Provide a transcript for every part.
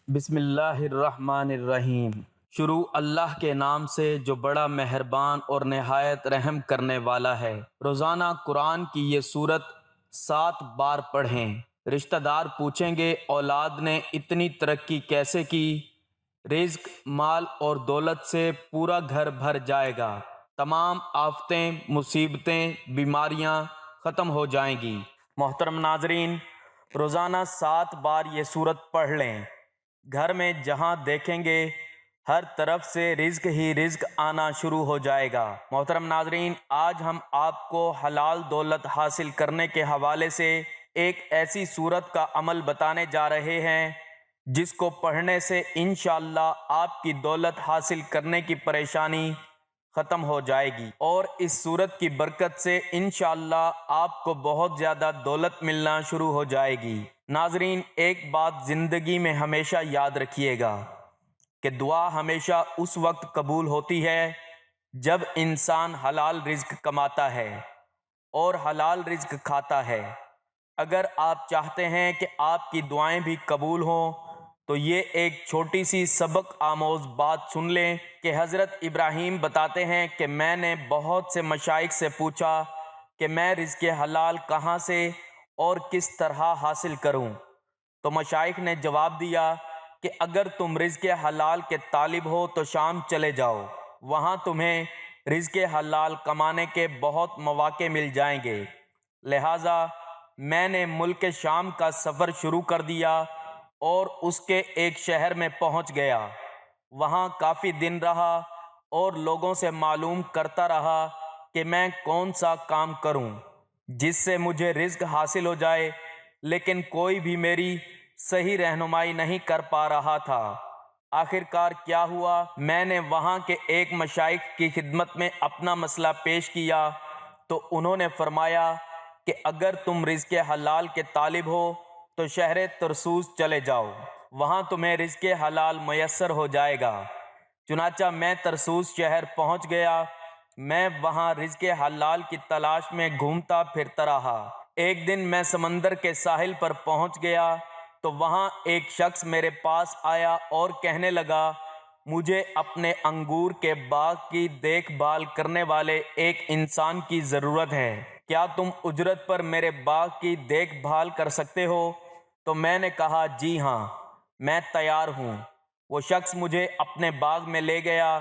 بسم اللہ الرحمن الرحیم۔ شروع اللہ کے نام سے جو بڑا مہربان اور نہایت رحم کرنے والا ہے۔ روزانہ قرآن کی یہ سورت 7 بار پڑھیں۔ رشتہ دار پوچھیں گے اولاد نے اتنی ترقی کیسے کی؟ رزق، مال اور دولت سے پورا گھر بھر جائے گا۔ تمام آفتیں، مصیبتیں، بیماریاں ختم ہو جائیں گی۔ محترم ناظرین، روزانہ 7 بار یہ سورت پڑھ لیں۔ گھر میں جہاں دیکھیں گے ہر طرف سے رزق ہی رزق آنا شروع ہو جائے گا۔ محترم ناظرین، آج ہم آپ کو حلال دولت حاصل کرنے کے حوالے سے ایک ایسی سورت کا عمل بتانے جا رہے ہیں جس کو پڑھنے سے انشاءاللہ آپ کی دولت حاصل کرنے کی پریشانی ختم ہو جائے گی، اور اس سورت کی برکت سے انشاءاللہ آپ کو بہت زیادہ دولت ملنا شروع ہو جائے گی۔ ناظرین، ایک بات زندگی میں ہمیشہ یاد رکھیے گا کہ دعا ہمیشہ اس وقت قبول ہوتی ہے جب انسان حلال رزق کماتا ہے اور حلال رزق کھاتا ہے۔ اگر آپ چاہتے ہیں کہ آپ کی دعائیں بھی قبول ہوں تو یہ ایک چھوٹی سی سبق آموز بات سن لیں کہ حضرت ابراہیم بتاتے ہیں کہ میں نے بہت سے مشائخ سے پوچھا کہ میں رزق حلال کہاں سے اور کس طرح حاصل کروں، تو مشائخ نے جواب دیا کہ اگر تم رزق حلال کے طالب ہو تو شام چلے جاؤ، وہاں تمہیں رزق حلال کمانے کے بہت مواقع مل جائیں گے۔ لہٰذا میں نے ملک شام کا سفر شروع کر دیا اور اس کے ایک شہر میں پہنچ گیا۔ وہاں کافی دن رہا اور لوگوں سے معلوم کرتا رہا کہ میں کون سا کام کروں جس سے مجھے رزق حاصل ہو جائے، لیکن کوئی بھی میری صحیح رہنمائی نہیں کر پا رہا تھا۔ آخر کار کیا ہوا، میں نے وہاں کے ایک مشائخ کی خدمت میں اپنا مسئلہ پیش کیا تو انہوں نے فرمایا کہ اگر تم رزق حلال کے طالب ہو تو شہر ترسوس چلے جاؤ، وہاں تمہیں رزق حلال میسر ہو جائے گا۔ چنانچہ میں ترسوس شہر پہنچ گیا۔ میں وہاں رزق حلال کی تلاش میں گھومتا پھرتا رہا۔ ایک دن میں سمندر کے ساحل پر پہنچ گیا تو وہاں ایک شخص میرے پاس آیا اور کہنے لگا، مجھے اپنے انگور کے باغ کی دیکھ بھال کرنے والے ایک انسان کی ضرورت ہے، کیا تم اجرت پر میرے باغ کی دیکھ بھال کر سکتے ہو؟ تو میں نے کہا، جی ہاں، میں تیار ہوں۔ وہ شخص مجھے اپنے باغ میں لے گیا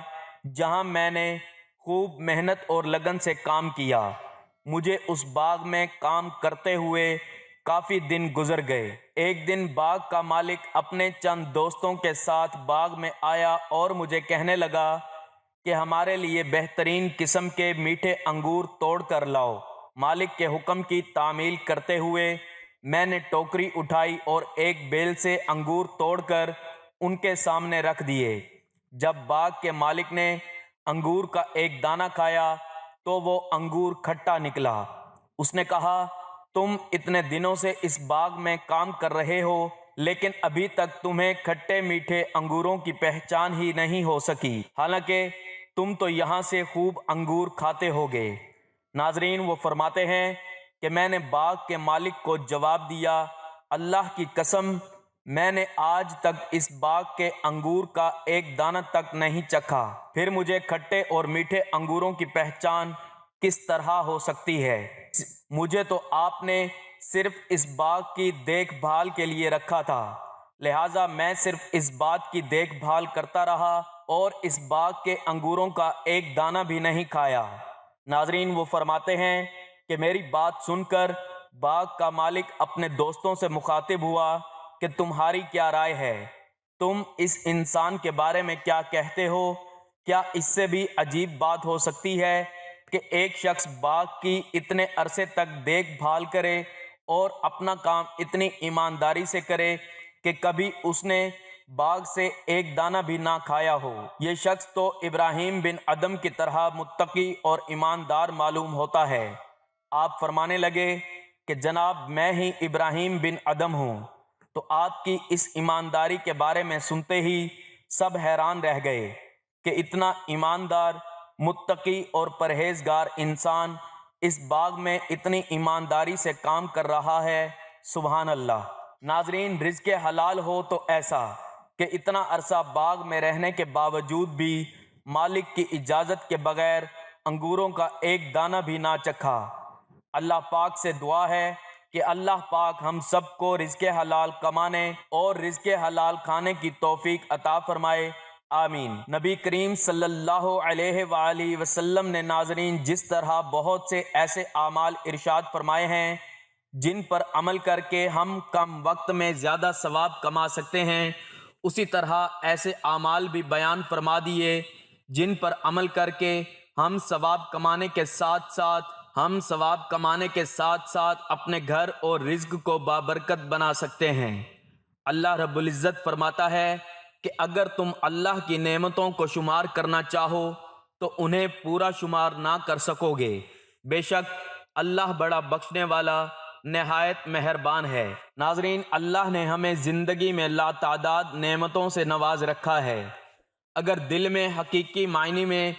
جہاں میں نے خوب محنت اور لگن سے کام کیا۔ مجھے اس باغ میں کام کرتے ہوئے کافی دن گزر گئے۔ ایک دن باغ کا مالک اپنے چند دوستوں کے ساتھ باغ میں آیا اور مجھے کہنے لگا کہ ہمارے لیے بہترین قسم کے میٹھے انگور توڑ کر لاؤ۔ مالک کے حکم کی تعمیل کرتے ہوئے میں نے ٹوکری اٹھائی اور ایک بیل سے انگور توڑ کر ان کے سامنے رکھ دیے۔ جب باغ کے مالک نے انگور کا ایک دانہ کھایا تو وہ انگور کھٹا نکلا۔ اس نے کہا، تم اتنے دنوں سے اس باغ میں کام کر رہے ہو لیکن ابھی تک تمہیں کھٹے میٹھے انگوروں کی پہچان ہی نہیں ہو سکی، حالانکہ تم تو یہاں سے خوب انگور کھاتے ہوگے۔ ناظرین، وہ فرماتے ہیں کہ میں نے باغ کے مالک کو جواب دیا، اللہ کی قسم، میں نے آج تک اس باغ کے انگور کا ایک دانہ تک نہیں چکھا، پھر مجھے کھٹے اور میٹھے انگوروں کی پہچان کس طرح ہو سکتی ہے؟ مجھے تو آپ نے صرف اس باغ کی دیکھ بھال کے لیے رکھا تھا، لہٰذا میں صرف اس بات کی دیکھ بھال کرتا رہا اور اس باغ کے انگوروں کا ایک دانہ بھی نہیں کھایا۔ ناظرین، وہ فرماتے ہیں کہ میری بات سن کر باغ کا مالک اپنے دوستوں سے مخاطب ہوا کہ تمہاری کیا رائے ہے؟ تم اس انسان کے بارے میں کیا کہتے ہو؟ کیا اس سے بھی عجیب بات ہو سکتی ہے کہ ایک شخص باغ کی اتنے عرصے تک دیکھ بھال کرے اور اپنا کام اتنی ایمانداری سے کرے کہ کبھی اس نے باغ سے ایک دانہ بھی نہ کھایا ہو؟ یہ شخص تو ابراہیم بن ادم کی طرح متقی اور ایماندار معلوم ہوتا ہے۔ آپ فرمانے لگے کہ جناب، میں ہی ابراہیم بن ادم ہوں۔ تو آپ کی اس ایمانداری کے بارے میں سنتے ہی سب حیران رہ گئے کہ اتنا ایماندار، متقی اور پرہیزگار انسان اس باغ میں اتنی ایمانداری سے کام کر رہا ہے۔ سبحان اللہ۔ ناظرین، رزق حلال ہو تو ایسا کہ اتنا عرصہ باغ میں رہنے کے باوجود بھی مالک کی اجازت کے بغیر انگوروں کا ایک دانہ بھی نہ چکھا۔ اللہ پاک سے دعا ہے کہ اللہ پاک ہم سب کو رزق حلال کمانے اور رزق حلال کھانے کی توفیق عطا فرمائے، آمین۔ نبی کریم صلی اللہ علیہ وآلہ وسلم نے ناظرین جس طرح بہت سے ایسے اعمال ارشاد فرمائے ہیں جن پر عمل کر کے ہم کم وقت میں زیادہ ثواب کما سکتے ہیں، اسی طرح ایسے اعمال بھی بیان فرما دیے جن پر عمل کر کے ہم ثواب کمانے کے ساتھ ساتھ اپنے گھر اور رزق کو بابرکت بنا سکتے ہیں۔ اللہ رب العزت فرماتا ہے کہ اگر تم اللہ کی نعمتوں کو شمار کرنا چاہو تو انہیں پورا شمار نہ کر سکو گے، بے شک اللہ بڑا بخشنے والا نہایت مہربان ہے۔ ناظرین، اللہ نے ہمیں زندگی میں لاتعداد نعمتوں سے نواز رکھا ہے۔ اگر دل میں حقیقی معنی میں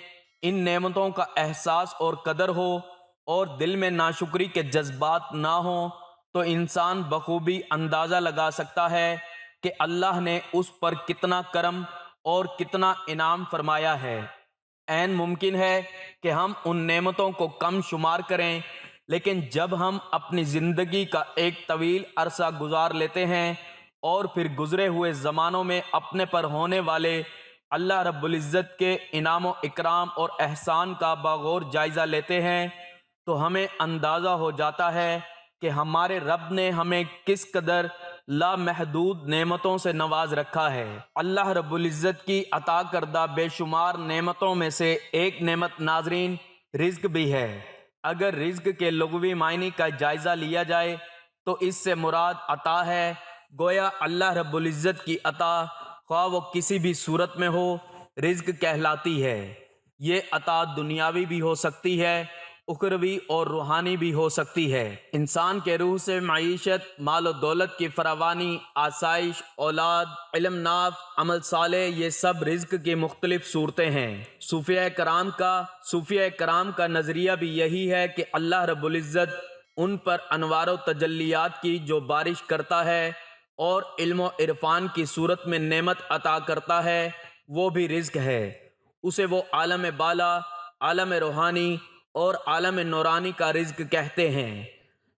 ان نعمتوں کا احساس اور قدر ہو اور دل میں ناشکری کے جذبات نہ ہوں تو انسان بخوبی اندازہ لگا سکتا ہے کہ اللہ نے اس پر کتنا کرم اور کتنا انعام فرمایا ہے۔ عین ممکن ہے کہ ہم ان نعمتوں کو کم شمار کریں، لیکن جب ہم اپنی زندگی کا ایک طویل عرصہ گزار لیتے ہیں اور پھر گزرے ہوئے زمانوں میں اپنے پر ہونے والے اللہ رب العزت کے انعام و اکرام اور احسان کا باغور جائزہ لیتے ہیں تو ہمیں اندازہ ہو جاتا ہے کہ ہمارے رب نے ہمیں کس قدر لامحدود نعمتوں سے نواز رکھا ہے۔ اللہ رب العزت کی عطا کردہ بے شمار نعمتوں میں سے ایک نعمت ناظرین رزق بھی ہے۔ اگر رزق کے لغوی معنی کا جائزہ لیا جائے تو اس سے مراد عطا ہے، گویا اللہ رب العزت کی عطا خواہ وہ کسی بھی صورت میں ہو رزق کہلاتی ہے۔ یہ عطا دنیاوی بھی ہو سکتی ہے، اخروی اور روحانی بھی ہو سکتی ہے۔ انسان کے روح سے معیشت، مال و دولت کی فراوانی، آسائش، اولاد، علم نافع، عمل صالح، یہ سب رزق کی مختلف صورتیں ہیں۔ صوفیہ کرام کا نظریہ بھی یہی ہے کہ اللہ رب العزت ان پر انوار و تجلیات کی جو بارش کرتا ہے اور علم و عرفان کی صورت میں نعمت عطا کرتا ہے وہ بھی رزق ہے۔ اسے وہ عالم بالا، عالم روحانی اور عالم نورانی کا رزق کہتے ہیں۔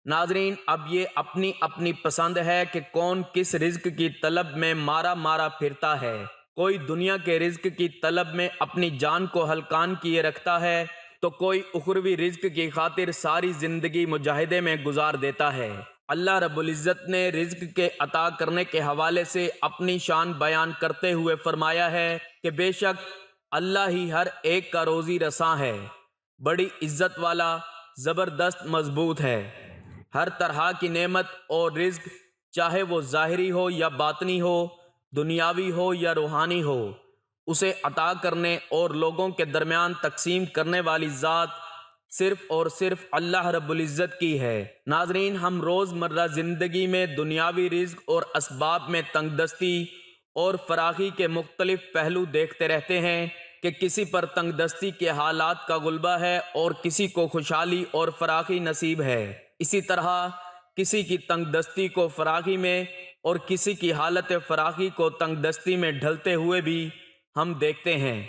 ناظرین، اب یہ اپنی اپنی پسند ہے کہ کون کس رزق کی طلب میں مارا پھرتا ہے۔ کوئی دنیا کے رزق کی طلب میں اپنی جان کو ہلکان کیے رکھتا ہے تو کوئی اخروی رزق کی خاطر ساری زندگی مجاہدے میں گزار دیتا ہے۔ اللہ رب العزت نے رزق کے عطا کرنے کے حوالے سے اپنی شان بیان کرتے ہوئے فرمایا ہے کہ بے شک اللہ ہی ہر ایک کا روزی رساں ہے، بڑی عزت والا، زبردست مضبوط ہے۔ ہر طرح کی نعمت اور رزق، چاہے وہ ظاہری ہو یا باطنی ہو، دنیاوی ہو یا روحانی ہو، اسے عطا کرنے اور لوگوں کے درمیان تقسیم کرنے والی ذات صرف اور صرف اللہ رب العزت کی ہے۔ ناظرین، ہم روز مرہ زندگی میں دنیاوی رزق اور اسباب میں تنگ دستی اور فراخی کے مختلف پہلو دیکھتے رہتے ہیں کہ کسی پر تنگ دستی کے حالات کا غلبہ ہے اور کسی کو خوشحالی اور فراخی نصیب ہے۔ اسی طرح کسی کی تنگ دستی کو فراخی میں اور کسی کی حالت فراخی کو تنگ دستی میں ڈھلتے ہوئے بھی ہم دیکھتے ہیں،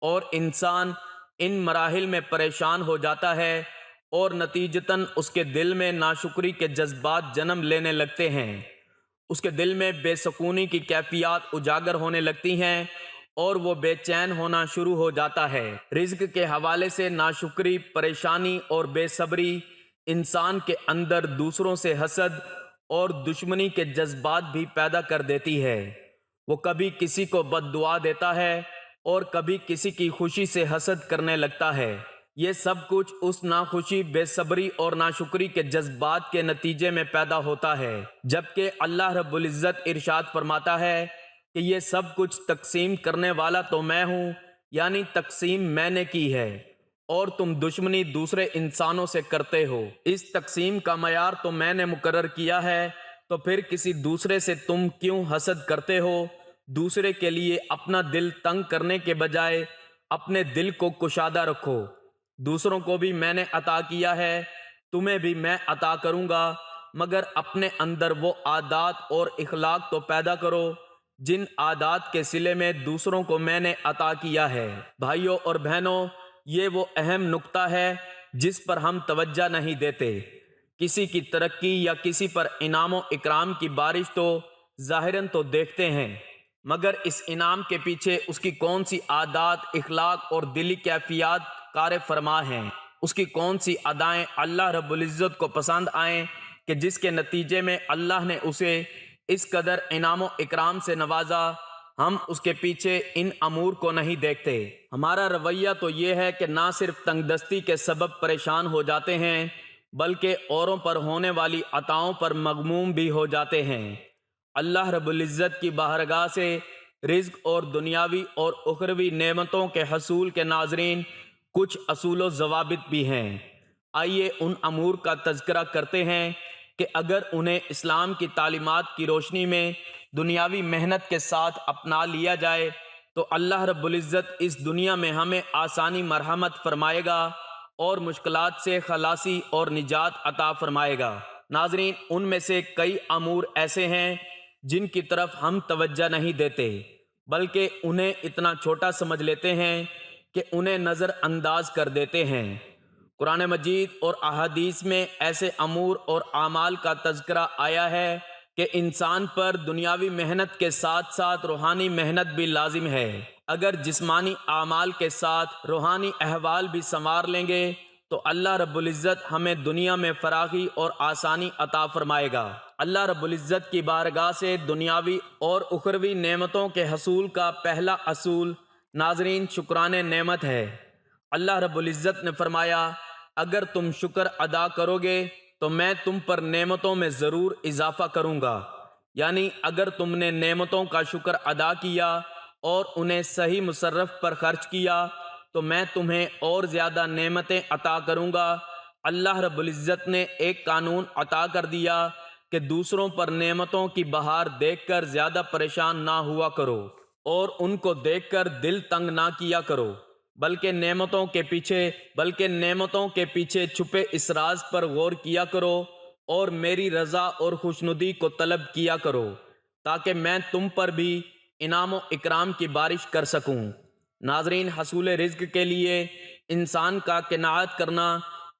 اور انسان ان مراحل میں پریشان ہو جاتا ہے اور نتیجتاً اس کے دل میں ناشکری کے جذبات جنم لینے لگتے ہیں۔ اس کے دل میں بے سکونی کی کیفیات اجاگر ہونے لگتی ہیں اور وہ بے چین ہونا شروع ہو جاتا ہے۔ رزق کے حوالے سے ناشکری، پریشانی اور بے صبری انسان کے اندر دوسروں سے حسد اور دشمنی کے جذبات بھی پیدا کر دیتی ہے۔ وہ کبھی کسی کو بد دعا دیتا ہے اور کبھی کسی کی خوشی سے حسد کرنے لگتا ہے۔ یہ سب کچھ اس ناخوشی، بے صبری اور ناشکری کے جذبات کے نتیجے میں پیدا ہوتا ہے، جبکہ اللہ رب العزت ارشاد فرماتا ہے کہ یہ سب کچھ تقسیم کرنے والا تو میں ہوں، یعنی تقسیم میں نے کی ہے اور تم دشمنی دوسرے انسانوں سے کرتے ہو۔ اس تقسیم کا معیار تو میں نے مقرر کیا ہے، تو پھر کسی دوسرے سے تم کیوں حسد کرتے ہو؟ دوسرے کے لیے اپنا دل تنگ کرنے کے بجائے اپنے دل کو کشادہ رکھو۔ دوسروں کو بھی میں نے عطا کیا ہے، تمہیں بھی میں عطا کروں گا، مگر اپنے اندر وہ عادات اور اخلاق تو پیدا کرو جن عادات کے صلے میں دوسروں کو میں نے عطا کیا ہے۔ بھائیوں اور بہنوں، یہ وہ اہم نقطہ ہے جس پر ہم توجہ نہیں دیتے۔ کسی کی ترقی یا کسی پر انعام و اکرام کی بارش تو ظاہراً تو دیکھتے ہیں، مگر اس انعام کے پیچھے اس کی کون سی عادات، اخلاق اور دلی کیفیات کار فرما ہیں، اس کی کون سی ادائیں اللہ رب العزت کو پسند آئیں کہ جس کے نتیجے میں اللہ نے اسے اس قدر انعام و اکرام سے نوازا۔ ہم اس کے پیچھے ان امور کو نہیں دیکھتے۔ ہمارا رویہ تو یہ ہے کہ نہ صرف تنگ دستی کے سبب پریشان ہو جاتے ہیں بلکہ اوروں پر ہونے والی عطاؤں پر مغموم بھی ہو جاتے ہیں۔ اللہ رب العزت کی بارگاہ سے رزق اور دنیاوی اور اخروی نعمتوں کے حصول کے ناظرین کچھ اصول و ضوابط بھی ہیں۔ آئیے ان امور کا تذکرہ کرتے ہیں کہ اگر انہیں اسلام کی تعلیمات کی روشنی میں دنیاوی محنت کے ساتھ اپنا لیا جائے تو اللہ رب العزت اس دنیا میں ہمیں آسانی مرحمت فرمائے گا اور مشکلات سے خلاصی اور نجات عطا فرمائے گا۔ ناظرین، ان میں سے کئی امور ایسے ہیں جن کی طرف ہم توجہ نہیں دیتے بلکہ انہیں اتنا چھوٹا سمجھ لیتے ہیں کہ انہیں نظر انداز کر دیتے ہیں۔ قرآن مجید اور احادیث میں ایسے امور اور اعمال کا تذکرہ آیا ہے کہ انسان پر دنیاوی محنت کے ساتھ ساتھ روحانی محنت بھی لازم ہے۔ اگر جسمانی اعمال کے ساتھ روحانی احوال بھی سنوار لیں گے تو اللہ رب العزت ہمیں دنیا میں فراخی اور آسانی عطا فرمائے گا۔ اللہ رب العزت کی بارگاہ سے دنیاوی اور اخروی نعمتوں کے حصول کا پہلا اصول ناظرین شکران نعمت ہے۔ اللہ رب العزت نے فرمایا، اگر تم شکر ادا کرو گے تو میں تم پر نعمتوں میں ضرور اضافہ کروں گا، یعنی اگر تم نے نعمتوں کا شکر ادا کیا اور انہیں صحیح مصرف پر خرچ کیا تو میں تمہیں اور زیادہ نعمتیں عطا کروں گا۔ اللہ رب العزت نے ایک قانون عطا کر دیا کہ دوسروں پر نعمتوں کی بہار دیکھ کر زیادہ پریشان نہ ہوا کرو اور ان کو دیکھ کر دل تنگ نہ کیا کرو، بلکہ نعمتوں کے پیچھے چھپے اس راز پر غور کیا کرو اور میری رضا اور خوشنودی کو طلب کیا کرو تاکہ میں تم پر بھی انعام و اکرام کی بارش کر سکوں۔ ناظرین، حصول رزق کے لیے انسان کا قناعت کرنا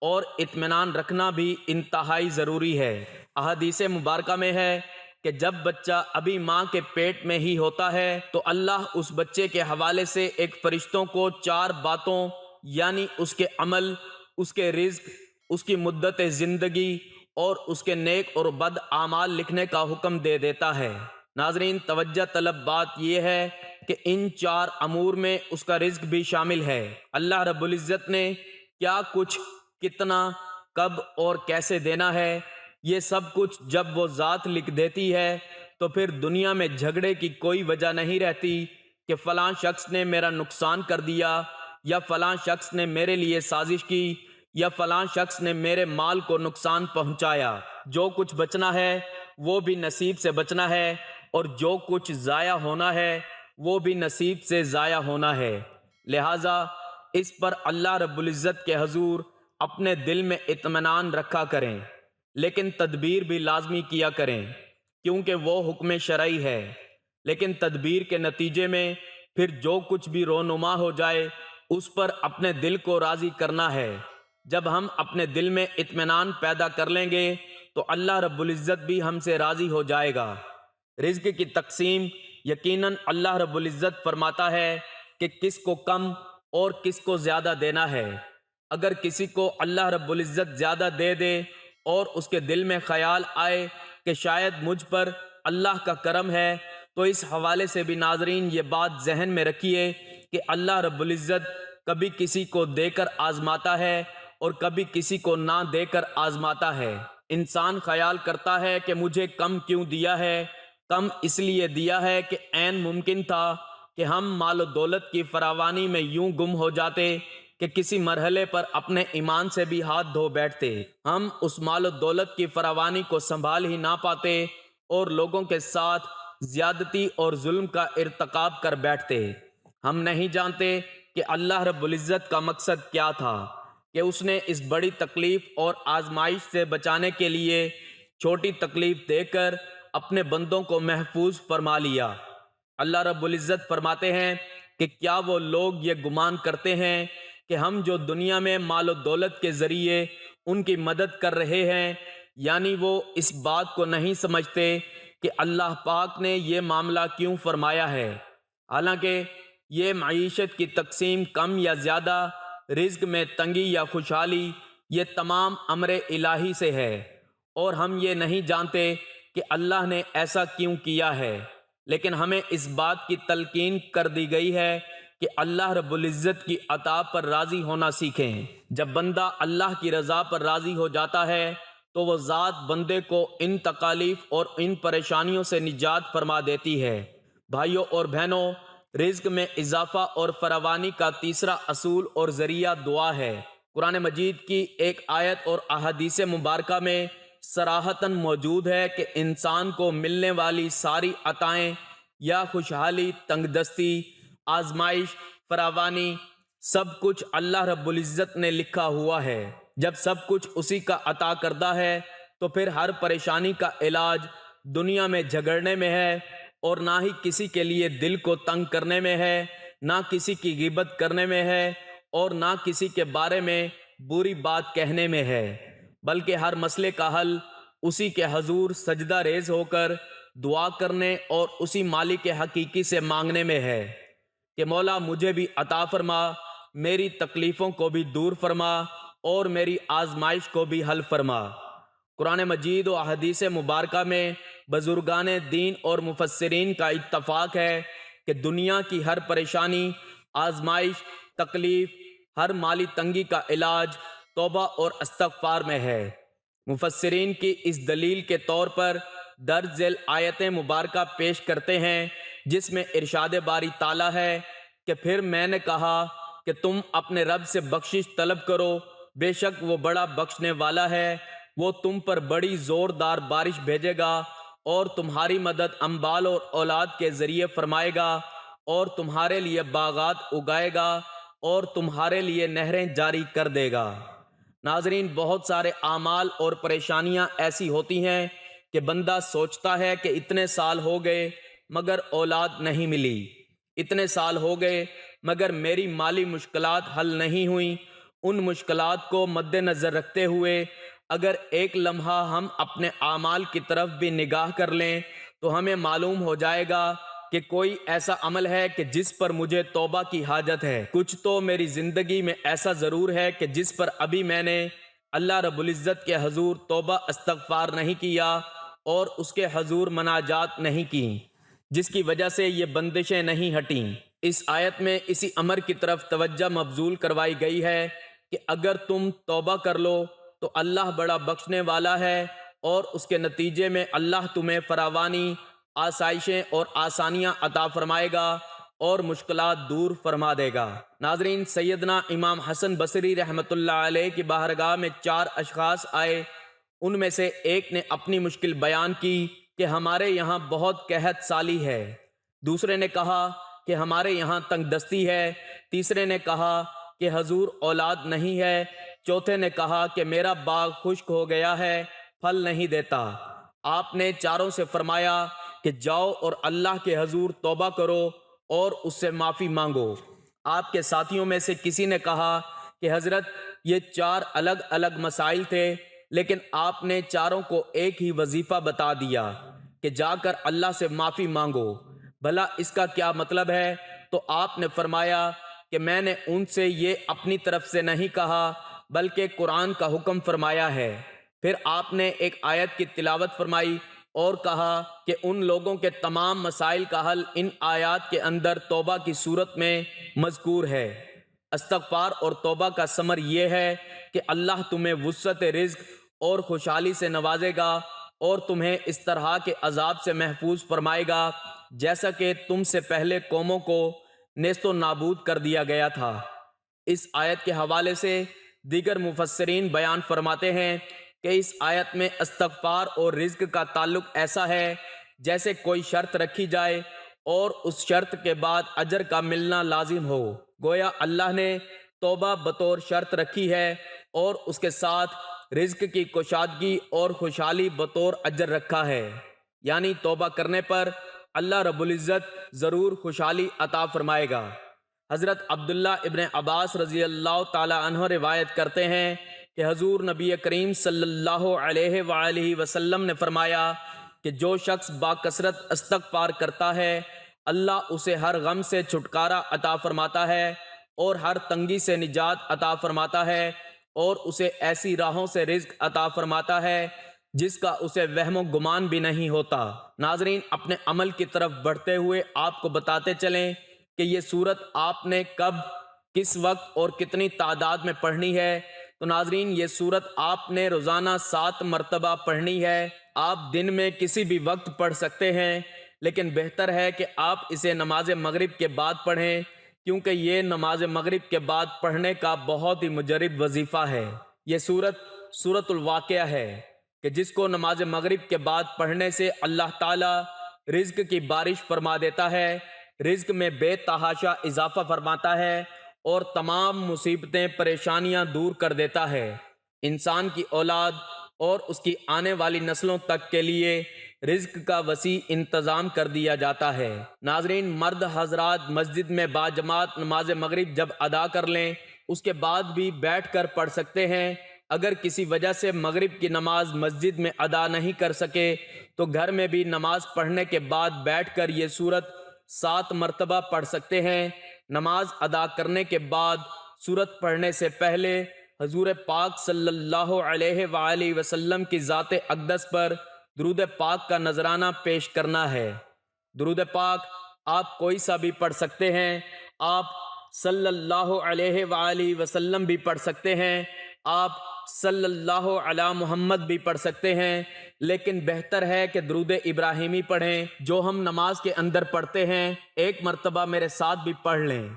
اور اطمینان رکھنا بھی انتہائی ضروری ہے۔ احادیث مبارکہ میں ہے کہ جب بچہ ابھی ماں کے پیٹ میں ہی ہوتا ہے تو اللہ اس بچے کے حوالے سے ایک فرشتوں کو 4 باتوں یعنی اس کے عمل، اس کے رزق، اس کی مدت زندگی اور اس کے نیک اور بد اعمال لکھنے کا حکم دے دیتا ہے۔ ناظرین، توجہ طلب بات یہ ہے کہ ان 4 امور میں اس کا رزق بھی شامل ہے۔ اللہ رب العزت نے کیا کچھ، کتنا، کب اور کیسے دینا ہے، یہ سب کچھ جب وہ ذات لکھ دیتی ہے تو پھر دنیا میں جھگڑے کی کوئی وجہ نہیں رہتی کہ فلاں شخص نے میرا نقصان کر دیا یا فلاں شخص نے میرے لیے سازش کی یا فلاں شخص نے میرے مال کو نقصان پہنچایا۔ جو کچھ بچنا ہے وہ بھی نصیب سے بچنا ہے اور جو کچھ ضائع ہونا ہے وہ بھی نصیب سے ضائع ہونا ہے۔ لہٰذا اس پر اللہ رب العزت کے حضور اپنے دل میں اطمینان رکھا کریں، لیکن تدبیر بھی لازمی کیا کریں کیونکہ وہ حکم شرعی ہے۔ لیکن تدبیر کے نتیجے میں پھر جو کچھ بھی رونما ہو جائے اس پر اپنے دل کو راضی کرنا ہے۔ جب ہم اپنے دل میں اطمینان پیدا کر لیں گے تو اللہ رب العزت بھی ہم سے راضی ہو جائے گا۔ رزق کی تقسیم یقیناً اللہ رب العزت فرماتا ہے کہ کس کو کم اور کس کو زیادہ دینا ہے۔ اگر کسی کو اللہ رب العزت زیادہ دے دے اور اس کے دل میں خیال آئے کہ شاید مجھ پر اللہ کا کرم ہے تو اس حوالے سے بھی ناظرین یہ بات ذہن میں رکھیے کہ اللہ رب العزت کبھی کسی کو دے کر آزماتا ہے اور کبھی کسی کو نہ دے کر آزماتا ہے۔ انسان خیال کرتا ہے کہ مجھے کم کیوں دیا ہے، کم اس لیے دیا ہے کہ عین ممکن تھا کہ ہم مال و دولت کی فراوانی میں یوں گم ہو جاتے کہ کسی مرحلے پر اپنے ایمان سے بھی ہاتھ دھو بیٹھتے۔ ہم اس مال و دولت کی فراوانی کو سنبھال ہی نہ پاتے اور لوگوں کے ساتھ زیادتی اور ظلم کا ارتکاب کر بیٹھتے۔ ہم نہیں جانتے کہ اللہ رب العزت کا مقصد کیا تھا کہ اس نے اس بڑی تکلیف اور آزمائش سے بچانے کے لیے چھوٹی تکلیف دے کر اپنے بندوں کو محفوظ فرما لیا۔ اللہ رب العزت فرماتے ہیں کہ کیا وہ لوگ یہ گمان کرتے ہیں کہ ہم جو دنیا میں مال و دولت کے ذریعے ان کی مدد کر رہے ہیں، یعنی وہ اس بات کو نہیں سمجھتے کہ اللہ پاک نے یہ معاملہ کیوں فرمایا ہے، حالانکہ یہ معیشت کی تقسیم کم یا زیادہ، رزق میں تنگی یا خوشحالی، یہ تمام امر الہی سے ہے، اور ہم یہ نہیں جانتے کہ اللہ نے ایسا کیوں کیا ہے، لیکن ہمیں اس بات کی تلقین کر دی گئی ہے کہ اللہ رب العزت کی عطا پر راضی ہونا سیکھیں۔ جب بندہ اللہ کی رضا پر راضی ہو جاتا ہے تو وہ ذات بندے کو ان تکالیف اور ان پریشانیوں سے نجات فرما دیتی ہے۔ بھائیوں اور بہنوں، رزق میں اضافہ اور فراوانی کا تیسرا اصول اور ذریعہ دعا ہے۔ قرآن مجید کی ایک آیت اور احادیث مبارکہ میں صراحتاً موجود ہے کہ انسان کو ملنے والی ساری عطائیں یا خوشحالی، تنگ دستی، آزمائش، فراوانی، سب کچھ اللہ رب العزت نے لکھا ہوا ہے۔ جب سب کچھ اسی کا عطا کردہ ہے تو پھر ہر پریشانی کا علاج دنیا میں جھگڑنے میں ہے، اور نہ ہی کسی کے لیے دل کو تنگ کرنے میں ہے، نہ کسی کی غیبت کرنے میں ہے، اور نہ کسی کے بارے میں بری بات کہنے میں ہے، بلکہ ہر مسئلے کا حل اسی کے حضور سجدہ ریز ہو کر دعا کرنے اور اسی مالک حقیقی سے مانگنے میں ہے کہ مولا مجھے بھی عطا فرما، میری تکلیفوں کو بھی دور فرما اور میری آزمائش کو بھی حل فرما۔ قرآن مجید و احادیث مبارکہ میں بزرگان دین اور مفسرین کا اتفاق ہے کہ دنیا کی ہر پریشانی، آزمائش، تکلیف، ہر مالی تنگی کا علاج توبہ اور استغفار میں ہے۔ مفسرین کی اس دلیل کے طور پر درج ذیل آیت مبارکہ پیش کرتے ہیں، جس میں ارشاد باری تعالیٰ ہے کہ پھر میں نے کہا کہ تم اپنے رب سے بخشش طلب کرو، بے شک وہ بڑا بخشنے والا ہے، وہ تم پر بڑی زوردار بارش بھیجے گا اور تمہاری مدد اموال اور اولاد کے ذریعے فرمائے گا، اور تمہارے لیے باغات اگائے گا اور تمہارے لیے نہریں جاری کر دے گا۔ ناظرین، بہت سارے اعمال اور پریشانیاں ایسی ہوتی ہیں کہ بندہ سوچتا ہے کہ اتنے سال ہو گئے مگر اولاد نہیں ملی، اتنے سال ہو گئے مگر میری مالی مشکلات حل نہیں ہوئیں۔ ان مشکلات کو مد نظر رکھتے ہوئے اگر ایک لمحہ ہم اپنے اعمال کی طرف بھی نگاہ کر لیں تو ہمیں معلوم ہو جائے گا کہ کوئی ایسا عمل ہے کہ جس پر مجھے توبہ کی حاجت ہے، کچھ تو میری زندگی میں ایسا ضرور ہے کہ جس پر ابھی میں نے اللہ رب العزت کے حضور توبہ استغفار نہیں کیا اور اس کے حضور مناجات نہیں کی، جس کی وجہ سے یہ بندشیں نہیں ہٹیں۔ اس آیت میں اسی امر کی طرف توجہ مبذول کروائی گئی ہے کہ اگر تم توبہ کر لو تو اللہ بڑا بخشنے والا ہے، اور اس کے نتیجے میں اللہ تمہیں فراوانی، آسائشیں اور آسانیاں عطا فرمائے گا اور مشکلات دور فرما دے گا۔ ناظرین، سیدنا امام حسن بصری رحمۃ اللہ علیہ کی بارگاہ میں 4 اشخاص آئے۔ ان میں سے ایک نے اپنی مشکل بیان کی کہ ہمارے یہاں بہت قحط سالی ہے، دوسرے نے کہا کہ ہمارے یہاں تنگ دستی ہے، تیسرے نے کہا کہ حضور اولاد نہیں ہے، چوتھے نے کہا کہ میرا باغ خشک ہو گیا ہے، پھل نہیں دیتا۔ آپ نے چاروں سے فرمایا کہ جاؤ اور اللہ کے حضور توبہ کرو اور اس سے معافی مانگو۔ آپ کے ساتھیوں میں سے کسی نے کہا کہ حضرت یہ 4 الگ الگ مسائل تھے، لیکن آپ نے چاروں کو ایک ہی وظیفہ بتا دیا کہ جا کر اللہ سے معافی مانگو۔ بھلا اس کا کیا مطلب ہے؟ تو آپ نے فرمایا کہ میں نے ان سے یہ اپنی طرف سے نہیں کہا بلکہ قرآن کا حکم فرمایا ہے۔ پھر آپ نے ایک آیت کی تلاوت فرمائی اور کہا کہ ان لوگوں کے تمام مسائل کا حل ان آیات کے اندر توبہ کی صورت میں مذکور ہے۔ استغفار اور توبہ کا ثمر یہ ہے کہ اللہ تمہیں وسعت رزق اور خوشحالی سے نوازے گا اور تمہیں اس طرح کے عذاب سے محفوظ فرمائے گا جیسا کہ تم سے پہلے قوموں کو نیست و نابود کر دیا گیا تھا۔ اس آیت کے حوالے سے دیگر مفسرین بیان فرماتے ہیں کہ اس آیت میں استغفار اور رزق کا تعلق ایسا ہے جیسے کوئی شرط رکھی جائے اور اس شرط کے بعد اجر کا ملنا لازم ہو۔ گویا اللہ نے توبہ بطور شرط رکھی ہے اور اس کے ساتھ رزق کی کشادگی اور خوشحالی بطور اجر رکھا ہے، یعنی توبہ کرنے پر اللہ رب العزت ضرور خوشحالی عطا فرمائے گا۔ حضرت عبداللہ ابن عباس رضی اللہ تعالی عنہ روایت کرتے ہیں کہ حضور نبی کریم صلی اللہ علیہ وآلہ وسلم نے فرمایا کہ جو شخص باکثرت استغفار کرتا ہے اللہ اسے ہر غم سے چھٹکارا عطا فرماتا ہے اور ہر تنگی سے نجات عطا فرماتا ہے اور اسے ایسی راہوں سے رزق عطا فرماتا ہے جس کا اسے وہم و گمان بھی نہیں ہوتا۔ ناظرین، اپنے عمل کی طرف بڑھتے ہوئے آپ کو بتاتے چلیں کہ یہ سورت آپ نے کب، کس وقت اور کتنی تعداد میں پڑھنی ہے۔ تو ناظرین، یہ سورت آپ نے روزانہ 7 مرتبہ پڑھنی ہے۔ آپ دن میں کسی بھی وقت پڑھ سکتے ہیں، لیکن بہتر ہے کہ آپ اسے نماز مغرب کے بعد پڑھیں، کیونکہ یہ نماز مغرب کے بعد پڑھنے کا بہت ہی مجرب وظیفہ ہے۔ یہ سورت الواقعہ ہے کہ جس کو نماز مغرب کے بعد پڑھنے سے اللہ تعالی رزق کی بارش فرما دیتا ہے، رزق میں بے تحاشا اضافہ فرماتا ہے اور تمام مصیبتیں پریشانیاں دور کر دیتا ہے۔ انسان کی اولاد اور اس کی آنے والی نسلوں تک کے لیے رزق کا وسیع انتظام کر دیا جاتا ہے۔ ناظرین، مرد حضرات مسجد میں باجماعت نماز مغرب جب ادا کر لیں اس کے بعد بھی بیٹھ کر پڑھ سکتے ہیں۔ اگر کسی وجہ سے مغرب کی نماز مسجد میں ادا نہیں کر سکے تو گھر میں بھی نماز پڑھنے کے بعد بیٹھ کر یہ سورت 7 مرتبہ پڑھ سکتے ہیں۔ نماز ادا کرنے کے بعد سورت پڑھنے سے پہلے حضور پاک صلی اللہ علیہ وآلہ وسلم کی ذات اقدس پر درود پاک کا نذرانہ پیش کرنا ہے۔ درود پاک آپ کوئی سا بھی پڑھ سکتے ہیں، آپ صلی اللہ علیہ وآلہ وسلم بھی پڑھ سکتے ہیں، آپ صلی اللہ علی محمد بھی پڑھ سکتے ہیں، لیکن بہتر ہے کہ درود ابراہیمی پڑھیں جو ہم نماز کے اندر پڑھتے ہیں۔ ایک مرتبہ میرے ساتھ بھی پڑھ لیں۔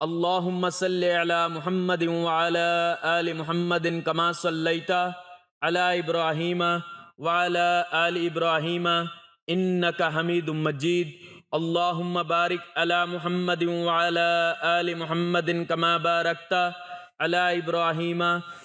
اللہم صلی علی محمد وعلی آل محمد کما صلیت علی ابراہیم وعلی آل ابراہیم انک حمید مجید۔ اللہم بارک علی محمد وعلی آل محمد کما بارکت علی ابراہیم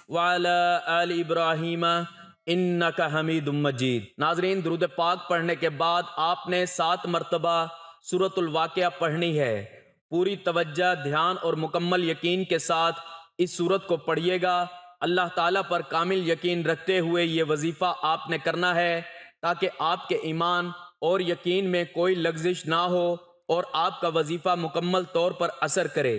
وعلی آل ابراہیم انک حمید مجید۔ ناظرین، درود پاک پڑھنے کے بعد آپ نے 7 مرتبہ سورۃ الواقعہ پڑھنی ہے۔ پوری توجہ، دھیان اور مکمل یقین کے ساتھ اس سورت کو پڑھیے گا۔ اللہ تعالیٰ پر کامل یقین رکھتے ہوئے یہ وظیفہ آپ نے کرنا ہے تاکہ آپ کے ایمان اور یقین میں کوئی لغزش نہ ہو اور آپ کا وظیفہ مکمل طور پر اثر کرے۔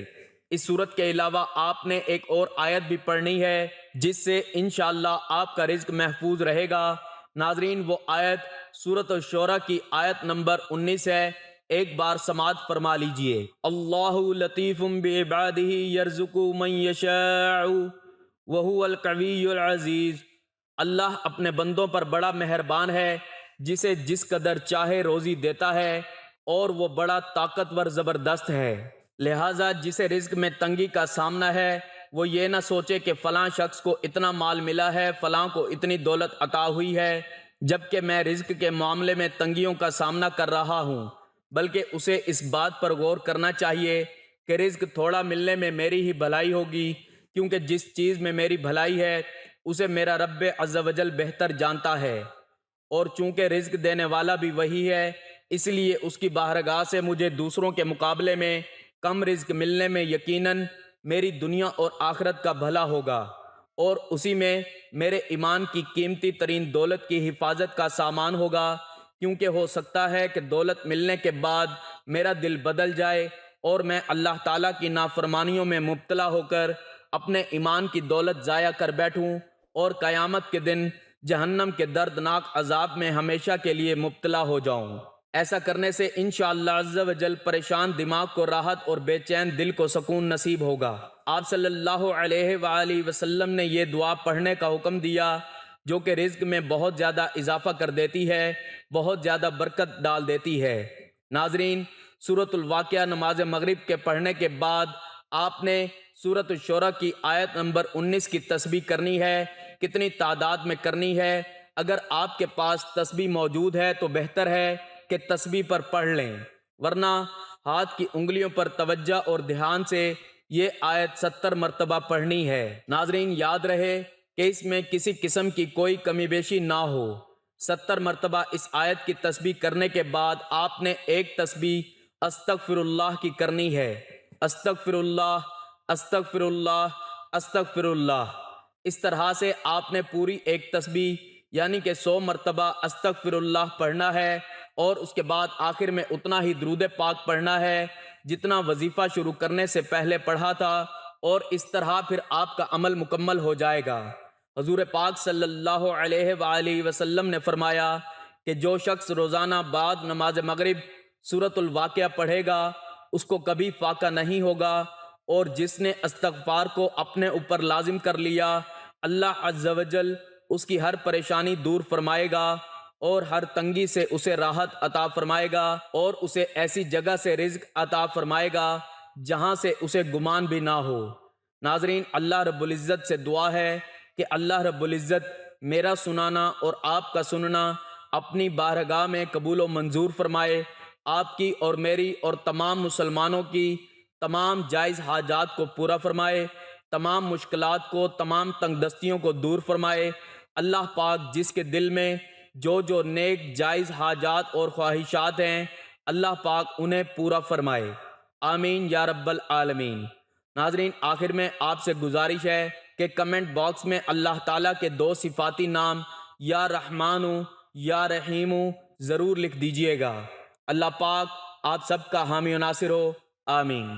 اس صورت کے علاوہ آپ نے ایک اور آیت بھی پڑھنی ہے جس سے انشاءاللہ آپ کا رزق محفوظ رہے گا۔ ناظرین، وہ آیت سورۃ الشورى کی آیت نمبر 19 ہے۔ ایک بار سماعت فرما لیجئے۔ اللہ لطیف بعبادہ یرزق من یشاء وہو القوی العزیز۔ اللہ اپنے بندوں پر بڑا مہربان ہے، جسے جس قدر چاہے روزی دیتا ہے اور وہ بڑا طاقتور زبردست ہے۔ لہٰذا جسے رزق میں تنگی کا سامنا ہے وہ یہ نہ سوچے کہ فلاں شخص کو اتنا مال ملا ہے، فلاں کو اتنی دولت عطا ہوئی ہے، جبکہ میں رزق کے معاملے میں تنگیوں کا سامنا کر رہا ہوں، بلکہ اسے اس بات پر غور کرنا چاہیے کہ رزق تھوڑا ملنے میں میری ہی بھلائی ہوگی، کیونکہ جس چیز میں میری بھلائی ہے اسے میرا رب عز و جل بہتر جانتا ہے، اور چونکہ رزق دینے والا بھی وہی ہے، اس لیے اس کی بارگاہ سے مجھے دوسروں کے مقابلے میں کم رزق ملنے میں یقیناً میری دنیا اور آخرت کا بھلا ہوگا، اور اسی میں میرے ایمان کی قیمتی ترین دولت کی حفاظت کا سامان ہوگا، کیونکہ ہو سکتا ہے کہ دولت ملنے کے بعد میرا دل بدل جائے اور میں اللہ تعالیٰ کی نافرمانیوں میں مبتلا ہو کر اپنے ایمان کی دولت ضائع کر بیٹھوں اور قیامت کے دن جہنم کے دردناک عذاب میں ہمیشہ کے لیے مبتلا ہو جاؤں۔ ایسا کرنے سے انشاءاللہ عز و جل پریشان دماغ کو راحت اور بے چین دل کو سکون نصیب ہوگا۔ آپ صلی اللہ علیہ وآلہ وسلم نے یہ دعا پڑھنے کا حکم دیا جو کہ رزق میں بہت زیادہ اضافہ کر دیتی ہے، بہت زیادہ برکت ڈال دیتی ہے۔ ناظرین، سورۃ الواقعہ نماز مغرب کے پڑھنے کے بعد آپ نے سورۃ الشورى کی آیت نمبر 19 کی تسبیح کرنی ہے۔ کتنی تعداد میں کرنی ہے؟ اگر آپ کے پاس تسبیح موجود ہے تو بہتر ہے کہ تسبیح پر پڑھ لیں، ورنہ ہاتھ کی انگلیوں پر توجہ اور دھیان سے یہ آیت 70 مرتبہ پڑھنی ہے۔ ناظرین، یاد رہے کہ اس میں کسی قسم کی کوئی کمی بیشی نہ ہو۔ 70 مرتبہ اس آیت کی تسبیح کرنے کے بعد آپ نے ایک تسبیح استغفر اللہ کی کرنی ہے۔ استغفر اللہ، استغفر اللہ، استغفر اللہ۔ اس طرح سے آپ نے پوری ایک تسبیح یعنی کہ 100 مرتبہ استغفر اللہ پڑھنا ہے، اور اس کے بعد آخر میں اتنا ہی درود پاک پڑھنا ہے جتنا وظیفہ شروع کرنے سے پہلے پڑھا تھا، اور اس طرح پھر آپ کا عمل مکمل ہو جائے گا۔ حضور پاک صلی اللہ علیہ وآلہ وسلم نے فرمایا کہ جو شخص روزانہ بعد نماز مغرب سورۃ الواقعہ پڑھے گا اس کو کبھی فاقہ نہیں ہوگا، اور جس نے استغفار کو اپنے اوپر لازم کر لیا اللہ عز و جل اس کی ہر پریشانی دور فرمائے گا، اور ہر تنگی سے اسے راحت عطا فرمائے گا، اور اسے ایسی جگہ سے رزق عطا فرمائے گا جہاں سے اسے گمان بھی نہ ہو۔ ناظرین، اللہ رب العزت سے دعا ہے کہ اللہ رب العزت میرا سنانا اور آپ کا سننا اپنی بارگاہ میں قبول و منظور فرمائے، آپ کی اور میری اور تمام مسلمانوں کی تمام جائز حاجات کو پورا فرمائے، تمام مشکلات کو، تمام تنگ دستیوں کو دور فرمائے۔ اللہ پاک جس کے دل میں جو نیک جائز حاجات اور خواہشات ہیں اللہ پاک انہیں پورا فرمائے، آمین یا رب العالمین۔ ناظرین، آخر میں آپ سے گزارش ہے کہ کمنٹ باکس میں اللہ تعالیٰ کے 2 صفاتی نام یا رحمانو یا رحیمو ضرور لکھ دیجئے گا۔ اللہ پاک آپ سب کا حامی و ناصر ہو، آمین۔